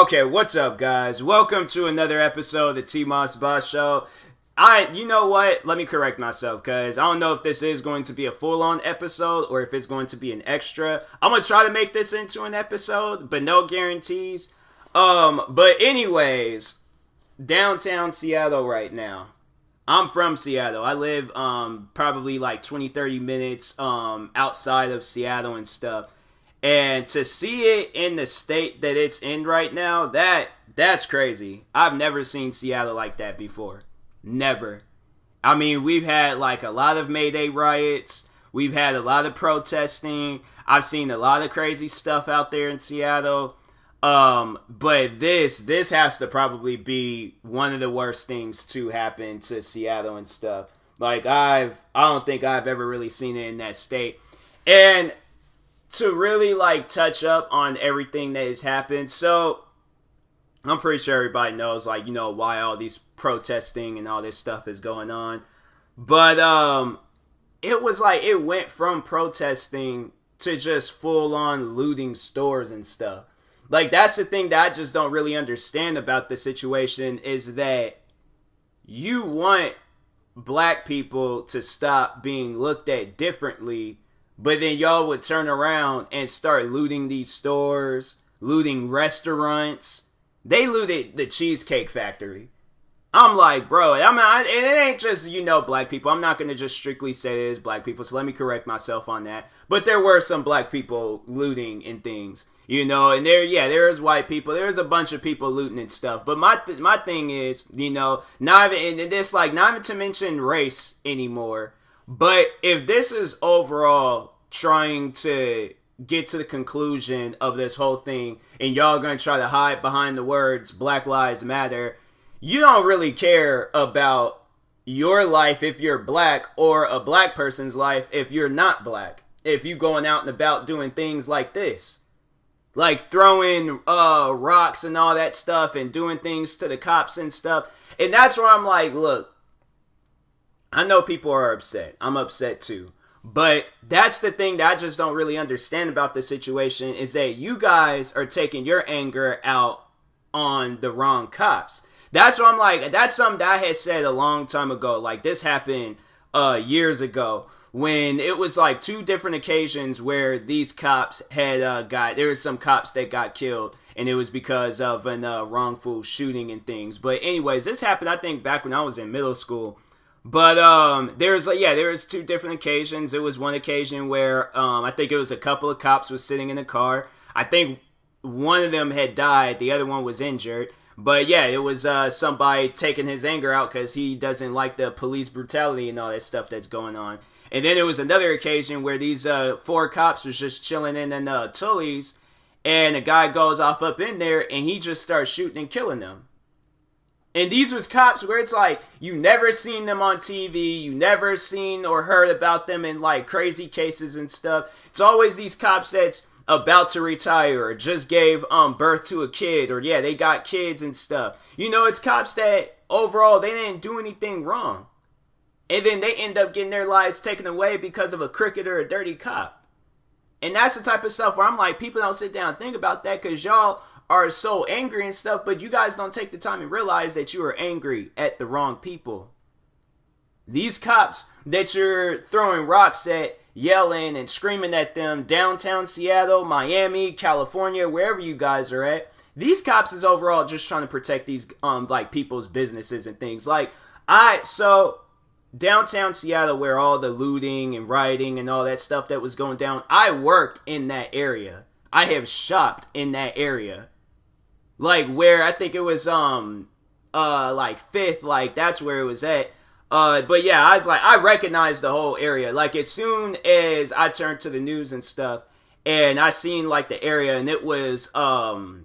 Okay, what's up, guys? Welcome to another episode of the TMossBoss show. You know what? Let me correct myself, because I don't know if this is going to be a full-on episode or if it's going to be an extra. I'm going to try to make this into an episode, but no guarantees. But anyways, downtown Seattle right now. I'm from Seattle. I live, probably like 20, 30 minutes, outside of Seattle and stuff. And to see it in the state that it's in right now, that's crazy. I've never seen Seattle like that before. Never. I mean, we've had like a lot of Mayday riots. We've had a lot of protesting. I've seen a lot of crazy stuff out there in Seattle. But this has to probably be one of the worst things to happen to Seattle and stuff. Like I don't think I've ever really seen it in that state. And to really like touch up on everything that has happened, so I'm pretty sure everybody knows, like, you know, why all these protesting and all this stuff is going on. But it was like it went from protesting to just full on looting stores and stuff. Like, that's the thing that I just don't really understand about the situation, is that you want black people to stop being looked at differently, but then y'all would turn around and start looting these stores, looting restaurants. They looted the Cheesecake Factory. I'm like, bro, it ain't just, you know, black people. I'm not going to just strictly say it is black people, so let me correct myself on that. But there were some black people looting and things, you know, and there is white people. There's a bunch of people looting and stuff. But my thing is, you know, not even to mention race anymore. But if this is overall trying to get to the conclusion of this whole thing, and y'all gonna try to hide behind the words Black Lives Matter, you don't really care about your life if you're black, or a black person's life if you're not black. If you going out and about doing things like this, like throwing rocks and all that stuff and doing things to the cops and stuff. And that's where I'm like, look, I know people are upset. I'm upset too. But that's the thing that I just don't really understand about the situation, is that you guys are taking your anger out on the wrong cops. That's what I'm like, that's something that I had said a long time ago. Like, this happened years ago, when it was like two different occasions where these cops had there was some cops that got killed, and it was because of an wrongful shooting and things. But anyways, this happened, I think, back when I was in middle school. But there was two different occasions. It was one occasion where I think it was a couple of cops was sitting in a car. I think one of them had died, the other one was injured. But yeah, it was somebody taking his anger out because he doesn't like the police brutality and all that stuff that's going on. And then there was another occasion where these four cops was just chilling in Tully's, and a guy goes off up in there and he just starts shooting and killing them. And these was cops where it's like, you never seen them on TV, you never seen or heard about them in like crazy cases and stuff. It's always these cops that's about to retire, or just gave birth to a kid, or yeah, they got kids and stuff. You know, it's cops that overall they didn't do anything wrong, and then they end up getting their lives taken away because of a crooked or a dirty cop. And that's the type of stuff where I'm like, people don't sit down and think about that, because y'all are so angry and stuff, but you guys don't take the time and realize that you are angry at the wrong people. These cops that you're throwing rocks at, yelling and screaming at them downtown Seattle, Miami, California, wherever you guys are at, these cops is overall just trying to protect these like people's businesses and things. Like, so downtown Seattle, where all the looting and rioting and all that stuff that was going down, I worked in that area. I have shopped in that area. Like, where I think it was like Fifth, like that's where it was at. But yeah, I was like, I recognized the whole area. Like, as soon as I turned to the news and stuff, and I seen like the area, and it was a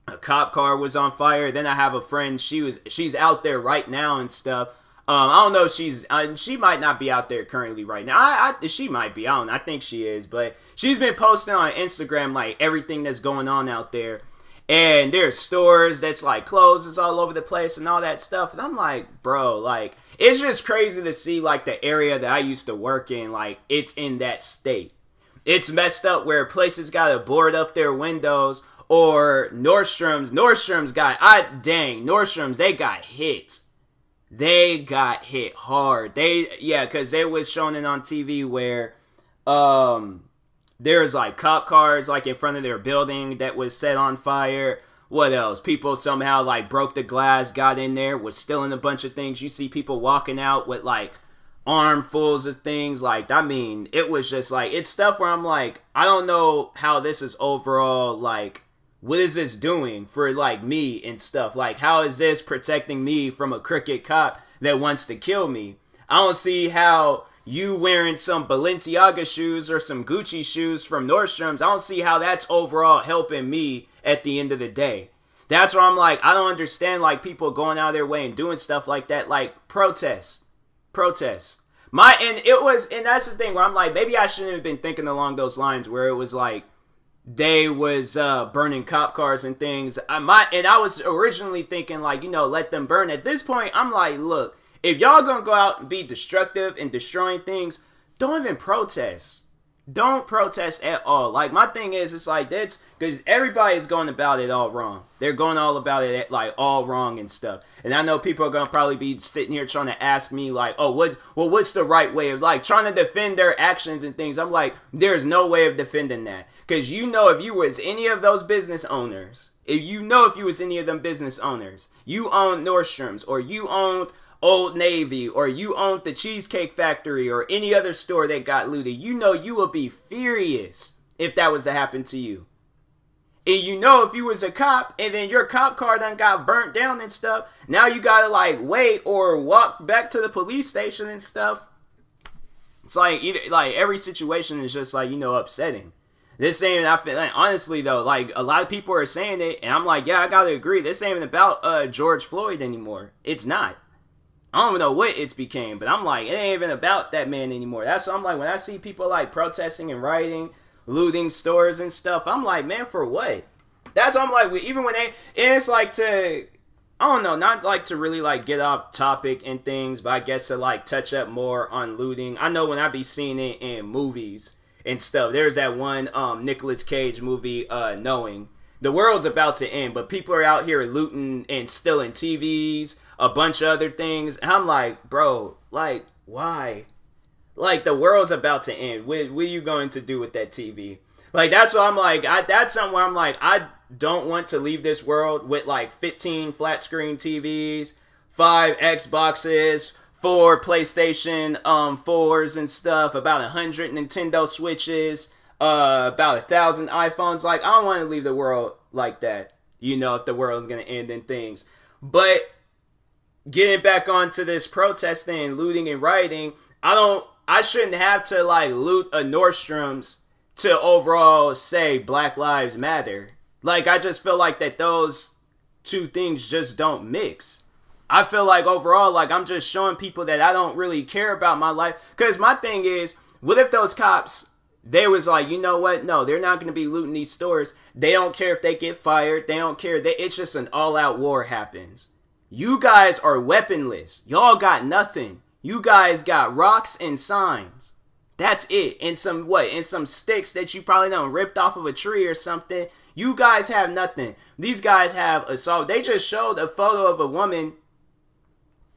cop car was on fire. Then I have a friend, she's out there right now and stuff. I don't know if she might not be out there currently right now. She might be. I don't know. I think she is, but she's been posting on Instagram like everything that's going on out there. And there's stores that's like closes all over the place and all that stuff. And I'm like, bro, like, it's just crazy to see like the area that I used to work in, like, it's in that state. It's messed up where places gotta board up their windows, Or Nordstrom's got, Nordstrom's, they got hit. They got hit hard. Because they was showing it on TV where there's like cop cars like in front of their building that was set on fire. What else? People somehow like broke the glass, got in there, was stealing a bunch of things. You see people walking out with like armfuls of things. Like, I mean, it was just like, it's stuff where I'm like, I don't know how this is overall, like, what is this doing for like me and stuff? Like, how is this protecting me from a crooked cop that wants to kill me? I don't see how you wearing some Balenciaga shoes or some Gucci shoes from Nordstrom's, I don't see how that's overall helping me at the end of the day. That's where I'm like, I don't understand like people going out of their way and doing stuff like that, like protest. And that's the thing where I'm like, maybe I shouldn't have been thinking along those lines where it was like they was burning cop cars and things. I was originally thinking like, let them burn. At this point, I'm like, look, if y'all gonna go out and be destructive and destroying things, don't even protest. Don't protest at all. Like, my thing is, it's like, that's because everybody's going about it all wrong. They're going all about it like all wrong and stuff. And I know people are gonna probably be sitting here trying to ask me like, oh, what's the right way of like trying to defend their actions and things. I'm like, there's no way of defending that. Because if you was any of those business owners, if you was any of them business owners, you owned Nordstrom's or you owned Old Navy, or you owned the Cheesecake Factory, or any other store that got looted, you will be furious if that was to happen to you. And if you was a cop, and then your cop car done got burnt down and stuff, now you gotta like wait or walk back to the police station and stuff. It's like every situation is just like, upsetting. This ain't, I feel like, honestly though, like a lot of people are saying it, and I'm like, yeah, I gotta agree. This ain't even about George Floyd anymore. It's not. I don't even know what it's became, but I'm like, it ain't even about that man anymore. That's what I'm like, when I see people like protesting and rioting, looting stores and stuff, I'm like, man, for what? That's what I'm like, even when and it's like to, I don't know, not like to really like get off topic and things, but I guess to like touch up more on looting. I know when I be seeing it in movies and stuff, there's that one Nicolas Cage movie, Knowing. The world's about to end, but people are out here looting and stealing TVs, a bunch of other things. And I'm like, bro, like, why? Like, the world's about to end. What are you going to do with that TV? Like, that's what I'm like, that's something where I'm like, I don't want to leave this world with like 15 flat screen TVs, 5 Xboxes, 4 PlayStation 4s and stuff, about 100 Nintendo Switches, about 1,000 iPhones. Like, I don't want to leave the world like that, if the world's gonna end and things. But getting back onto this protesting and looting and rioting, I shouldn't have to like loot a Nordstrom's to overall say Black Lives Matter. Like, I just feel like that those two things just don't mix. I feel like overall, like, I'm just showing people that I don't really care about my life. Because my thing is, what if those cops, they was like, you know what? No, they're not going to be looting these stores. They don't care if they get fired. They don't care. It's just an all-out war happens. You guys are weaponless. Y'all got nothing. You guys got rocks and signs. That's it. And some sticks that you probably done ripped off of a tree or something. You guys have nothing. These guys have assault. They just showed a photo of a woman.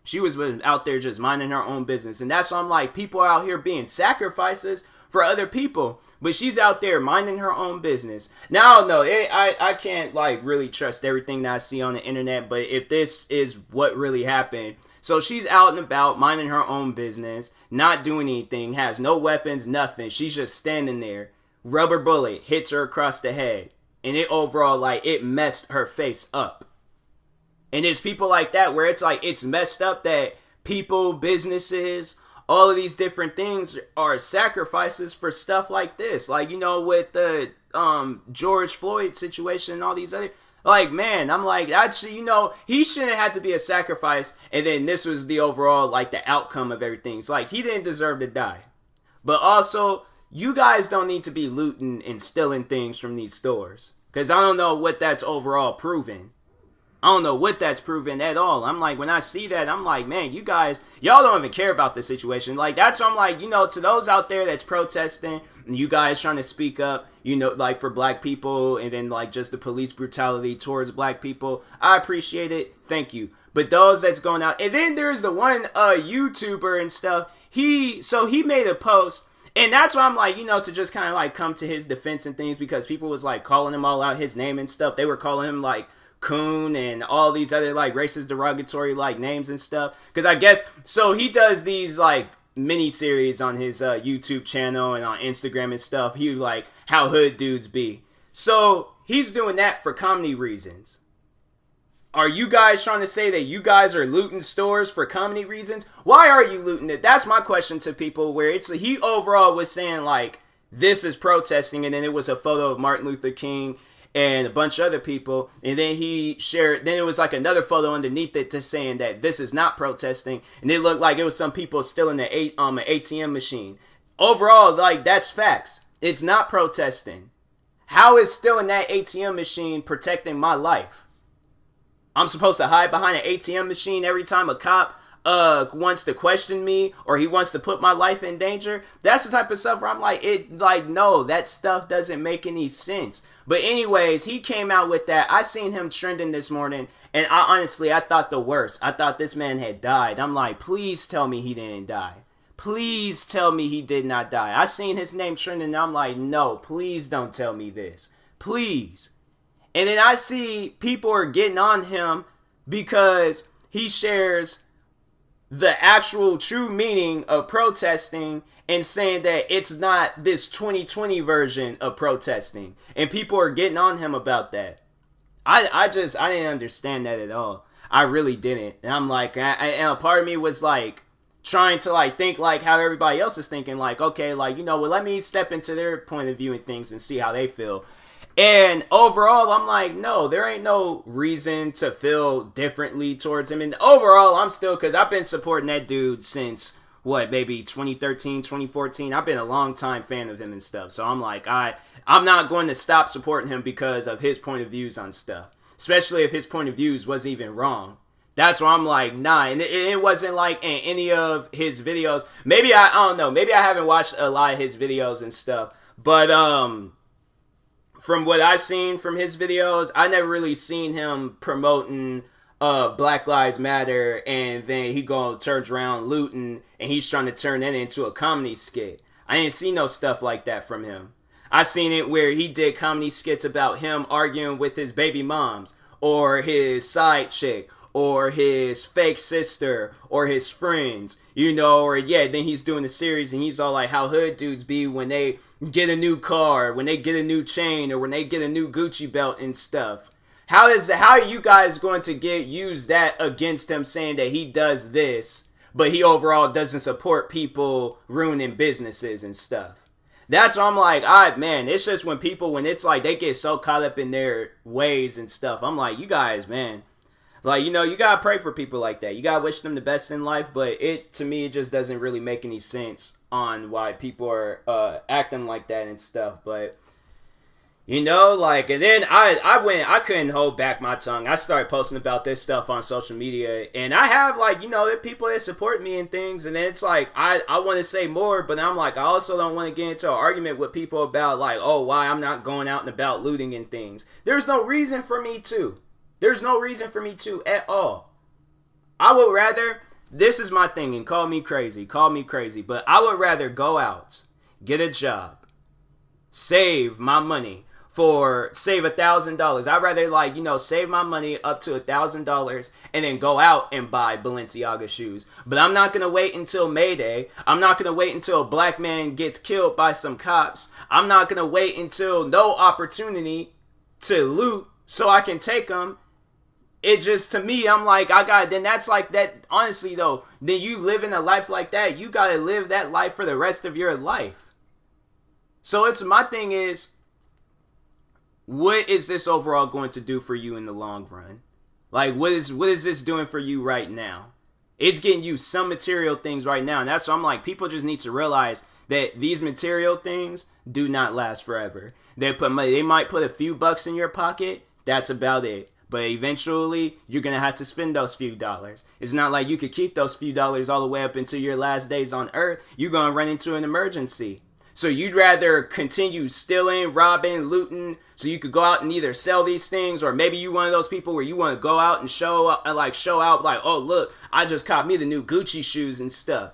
She was out there just minding her own business. And that's why I'm like, people are out here being sacrifices for other people, but she's out there minding her own business. Now, I don't know, I can't like really trust everything that I see on the internet, but if this is what really happened, so she's out and about minding her own business, not doing anything, has no weapons, nothing. She's just standing there. Rubber bullet hits her across the head, and it overall, like, it messed her face up. And it's people like that where it's like, it's messed up that people, businesses, all of these different things are sacrifices for stuff like this. Like, with the George Floyd situation and all these other, like, man, I'm like, actually, he shouldn't have to be a sacrifice. And then this was the overall, like, the outcome of everything. It's like, he didn't deserve to die. But also, you guys don't need to be looting and stealing things from these stores. Because I don't know what that's overall proven. I don't know what that's proven at all. I'm like, when I see that, I'm like, man, y'all don't even care about the situation. Like, that's why I'm like, to those out there that's protesting, and you guys trying to speak up, like for black people, and then like just the police brutality towards black people, I appreciate it. Thank you. But those that's going out, and then there's the one YouTuber and stuff. He made a post, and that's why I'm like, to just kind of like come to his defense and things, because people was like calling him all out his name and stuff. They were calling him like coon and all these other like racist derogatory like names and stuff, because I guess so he does these like mini series on his YouTube channel and on Instagram and stuff. He like how hood dudes be, so he's doing that for comedy reasons. Are you guys trying to say that you guys are looting stores for comedy reasons? Why are you looting it? That's my question to people, where he overall was saying like this is protesting, and then it was a photo of Martin Luther King and a bunch of other people, and then then it was like another photo underneath it just saying that this is not protesting, and it looked like it was some people still in the ATM machine. Overall, like, that's facts. It's not protesting. How is still in that ATM machine protecting my life? I'm supposed to hide behind an ATM machine every time a cop wants to question me, or he wants to put my life in danger? That's the type of stuff where I'm like, no, that stuff doesn't make any sense. But anyways, he came out with that. I seen him trending this morning, and I thought the worst. I thought this man had died. I'm like, please tell me he didn't die. Please tell me he did not die. I seen his name trending, and I'm like, no, please don't tell me this. Please. And then I see people are getting on him because he shares the actual true meaning of protesting and saying that it's not this 2020 version of protesting. And people are getting on him about that. I didn't understand that at all. I really didn't. And I'm like, and a part of me was like trying to like think like how everybody else is thinking, like, okay, like, well, let me step into their point of view and things and see how they feel. And overall, I'm like, no, there ain't no reason to feel differently towards him. And overall, I'm still, because I've been supporting that dude since, maybe 2013, 2014. I've been a long time fan of him and stuff. So I'm like, I'm not going to stop supporting him because of his point of views on stuff. Especially if his point of views wasn't even wrong. That's why I'm like, nah. And it wasn't like in any of his videos. Maybe, I don't know. Maybe I haven't watched a lot of his videos and stuff. But, from what I've seen from his videos, I never really seen him promoting Black Lives Matter, and then he turns around looting, and he's trying to turn that into a comedy skit. I didn't see no stuff like that from him. I seen it where he did comedy skits about him arguing with his baby moms, or his side chick, or his fake sister, or his friends, then he's doing a series, and he's all like how hood dudes be when they get a new car, when they get a new chain, or when they get a new Gucci belt and stuff. How are you guys going to use that against him, saying that he does this, but he overall doesn't support people ruining businesses and stuff? That's why I'm like, it's just when it's like they get so caught up in their ways and stuff. I'm like, you guys, man. Like, you gotta pray for people like that. You gotta wish them the best in life, but to me, it just doesn't really make any sense on why people are acting like that and stuff. But, and then I couldn't hold back my tongue. I started posting about this stuff on social media, and I have, the people that support me and things, and then it's like, I want to say more, but I'm like, I also don't want to get into an argument with people about, why I'm not going out and about looting and things. There's no reason for me to. There's no reason for me to at all. I would rather, this is my thing, and call me crazy, but I would rather go out, get a job, save my money, save $1,000. I'd rather save my money up to $1,000 and then go out and buy Balenciaga shoes. But I'm not going to wait until Mayday. I'm not going to wait until a black man gets killed by some cops. I'm not going to wait until no opportunity to loot so I can take them. It just, to me, I'm like, then that's like that, honestly though, then you living a life like that, you gotta live that life for the rest of your life. So my thing is, what is this overall going to do for you in the long run? Like, what is this doing for you right now? It's getting you some material things right now, and that's why I'm like, people just need to realize that these material things do not last forever. They might put a few bucks in your pocket, that's about it. But eventually, you're going to have to spend those few dollars. It's not like you could keep those few dollars all the way up until your last days on Earth. You're going to run into an emergency. So you'd rather continue stealing, robbing, looting, so you could go out and either sell these things, or maybe you one of those people where you want to go out and show out like, oh, look, I just caught me the new Gucci shoes and stuff.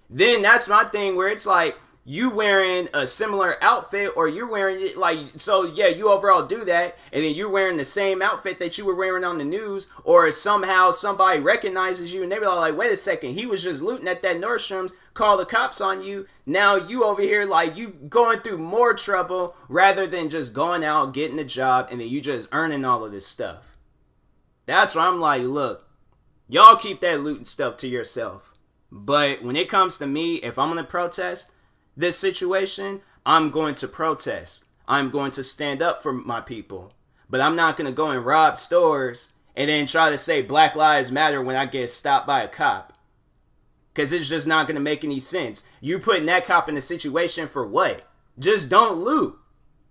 Then that's my thing, where it's like, you wearing a similar outfit, or you're wearing it like, so yeah, you overall do that, and then you're wearing the same outfit that you were wearing on the news, or somehow somebody recognizes you and they be like, wait a second, he was just looting at that Nordstrom's, call the cops on you. Now you over here like you going through more trouble rather than just going out, getting a job, and then you just earning all of this stuff. That's why I'm like, look, y'all keep that looting stuff to yourself. But when it comes to me, if I'm going to protest this situation, I'm going to protest. I'm going to stand up for my people. But I'm not going to go and rob stores and then try to say Black Lives Matter when I get stopped by a cop. Because it's just not going to make any sense. You putting that cop in a situation for what? Just don't loot.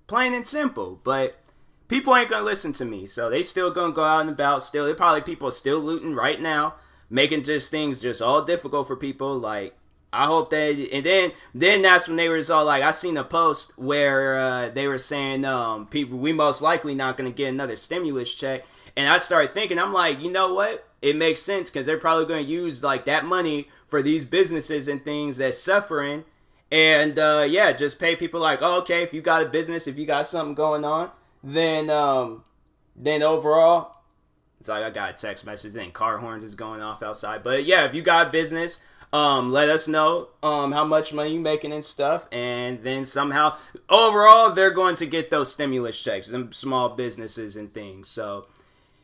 Plain and simple. But people ain't going to listen to me. So they still going to go out and about. Still, there probably people still looting right now. Making just things just all difficult for people. Like, I hope that, and then that's when they were just all like, I seen a post where they were saying, people, we most likely not going to get another stimulus check. And I started thinking, I'm like, you know what? It makes sense, because they're probably going to use like that money for these businesses and things that's suffering. And yeah, just pay people like, oh, okay, if you got a business, if you got something going on, then overall, it's like I got a text message, then car horns is going off outside. But yeah, if you got a business, let us know how much money you're making and stuff, and then somehow overall they're going to get those stimulus checks, them small businesses and things. So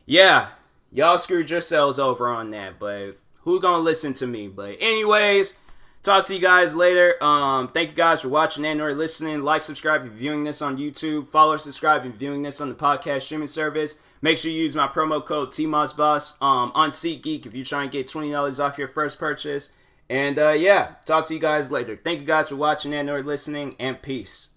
yeah, y'all screwed yourselves over on that, but who gonna listen to me? But anyways, talk to you guys later. Thank you guys for watching and or listening. Like, subscribe if you're viewing this on YouTube. Follow, subscribe if you're viewing this on the podcast streaming service. Make sure you use my promo code TMossBoss on SeatGeek if you're trying to get $20 off your first purchase. And yeah, talk to you guys later. Thank you guys for watching and or listening, and peace.